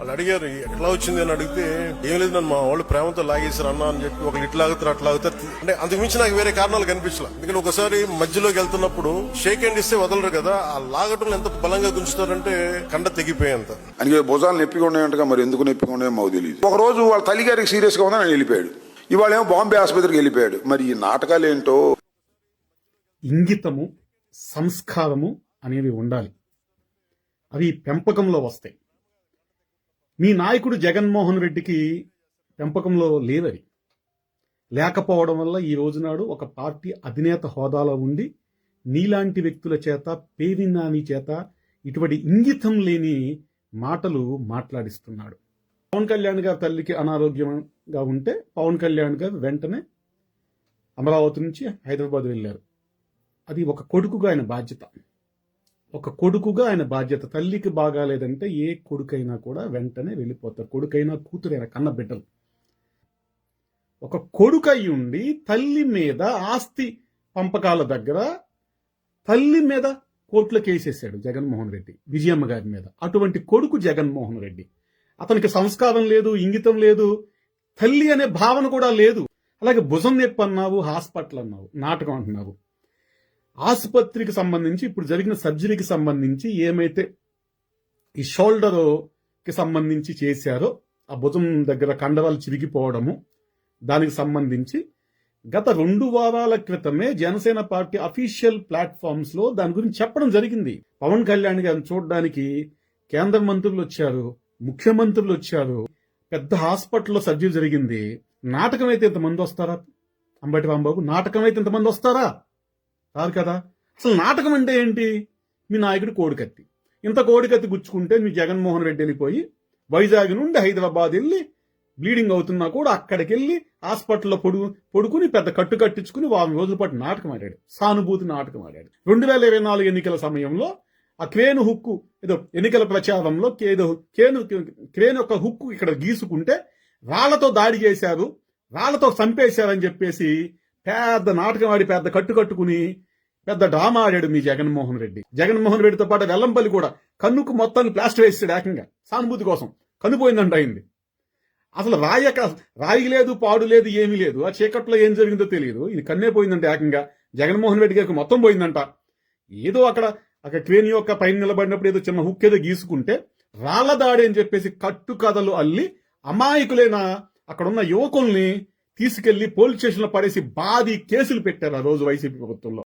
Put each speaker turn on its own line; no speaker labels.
వాళ్ళు అడిగారు ఎట్లా వచ్చింది అని అడిగితే ఏం లేదు నన్ను మా వాళ్ళు ప్రేమతో లాగేశారు అన్న అని చెప్పి ఒకళ్ళు ఇట్లా లాగుతారు అట్లా లాగుతారు. అంటే అంతకు మించి నాకు వేరే కారణాలు కనిపించలే. ఎందుకంటే ఒకసారి మధ్యలోకి వెళ్తున్నప్పుడు షేక్ హ్యాండ్ ఇస్తే వదలరు కదా, ఆ లాగటంలో ఎంత బలంగా గుంచుతారంటే కండ తెగిపోయేంత.
అందుకే భుజాలు నొప్పిగా ఉన్నాయంటగా, మరి ఎందుకు నొప్పిగా ఉన్నాయో మాకు తెలియదు. ఒక రోజు వాళ్ళ తల్లి గారికి సీరియస్ గా ఉందని వెళ్ళిపోయాడు. ఇవాళ ఏమో బాంబే ఆసుపత్రికి వెళ్ళిపోయాడు. మరి ఈ నాటకాలు ఏంటో.
ఇంగితము, సంస్కారము అనేవి ఉండాలి. అవి పెంపకంలో వస్తాయి. మీ నాయకుడు జగన్మోహన్ రెడ్డికి పెంపకంలో లేవవి. లేకపోవడం వల్ల ఈ రోజునాడు ఒక పార్టీ అధినేత హోదాలో ఉండి నీలాంటి వ్యక్తుల చేత, పేరినాని చేత ఇటువంటి ఇంగితం లేని మాటలు మాట్లాడిస్తున్నాడు. పవన్ కళ్యాణ్ గారి తల్లికి అనారోగ్యంగా ఉంటే పవన్ కళ్యాణ్ గారు వెంటనే అమరావతి నుంచి హైదరాబాద్ వెళ్ళారు. అది ఒక కొడుకుగా ఆయన బాధ్యత. ఒక కొడుకుగా ఆయన బాధ్యత. తల్లికి బాగాలేదంటే ఏ కొడుకైనా కూడా వెంటనే వెళ్ళిపోతారు. కొడుకైనా కూతురైనా కన్న బిడ్డలు. ఒక కొడుకై ఉండి తల్లి మీద ఆస్తి పంపకాల దగ్గర తల్లి మీద కోర్టులో కేసేశాడు జగన్మోహన్ రెడ్డి, విజయమ్మ గారి మీద. అటువంటి కొడుకు జగన్మోహన్ రెడ్డి. అతనికి సంస్కారం లేదు, ఇంగితం లేదు, తల్లి అనే భావన కూడా లేదు. అలాగే భుజం నొప్పి అన్నావు, హాస్పిటల్ అన్నావు, నాటకం అంటున్నావు. ఆసుపత్రికి సంబంధించి ఇప్పుడు జరిగిన సర్జరీకి సంబంధించి ఏమైతే ఈ షోల్డర్కి సంబంధించి చేశారో, ఆ భుజం దగ్గర కండరాలు చిరిగిపోవడము, దానికి సంబంధించి గత 2 వారాల క్రితమే జనసేన పార్టీ అఫీషియల్ ప్లాట్ఫామ్స్ లో దాని గురించి చెప్పడం జరిగింది. పవన్ కళ్యాణ్ గారిని చూడడానికి కేంద్ర మంత్రులు వచ్చారు, ముఖ్యమంత్రులు వచ్చారు, పెద్ద హాస్పిటల్లో సర్జరీ జరిగింది. నాటకం అయితే ఇంతమంది వస్తారా అంబటి రాంబాబు? నాటకం అయితే ఇంతమంది వస్తారా? రాదు కదా. అసలు నాటకం అంటే ఏంటి? మీ నాయకుడు కోడికత్తి, ఇంత కోడికత్తి గుచ్చుకుంటే మీ జగన్మోహన్ రెడ్డి వెళ్ళిపోయి వైజాగ్ నుండి హైదరాబాద్ వెళ్ళి బ్లీడింగ్ అవుతున్నా కూడా అక్కడికి వెళ్ళి హాస్పిటల్లో పొడుకుని పెద్ద కట్టు కట్టించుకుని 1 రోజుల పాటు నాటకం ఆడాడు, సానుభూతి నాటకం ఆడాడు. 2024 ఎన్నికల సమయంలో ఆ క్రేను హుక్కు ఏదో ఎన్నికల ప్రచారంలో క్రేన్ యొక్క హుక్కు ఇక్కడ గీసుకుంటే రాళ్లతో దాడి చేశారు, రాళ్లతో చంపేశారని చెప్పేసి పెద్ద నాటకం ఆడి పెద్ద కట్టు కట్టుకుని పెద్ద డ్రామా ఆడాడు మీ జగన్మోహన్ రెడ్డి. జగన్మోహన్ రెడ్డితో పాటు వెల్లంపల్లి కూడా కన్నుకు మొత్తాన్ని ప్లాస్టర్ వేసాడు ఏకంగా, సానుభూతి కోసం. కన్నుపోయిందంట అయింది. అసలు రాయి లేదు, పాడు లేదు, ఏమీ లేదు. ఆ చీకట్లో ఏం జరిగిందో తెలియదు. ఇది కన్నే పోయిందంట ఏకంగా. జగన్మోహన్ రెడ్డి గారికి మొత్తం పోయిందంట. ఏదో అక్కడ క్రేన్ యొక్క పైన నిలబడినప్పుడు ఏదో చిన్న హుక్ ఏదో గీసుకుంటే రాళ్ల దాడి అని చెప్పేసి కట్టు కథలు అల్లి అమాయకులైన అక్కడున్న యువకుల్ని తీసుకెళ్లి పోలీస్ స్టేషన్ లో పడేసి బాది కేసులు పెట్టారు ఆ రోజు వైసీపీ ప్రభుత్వంలో.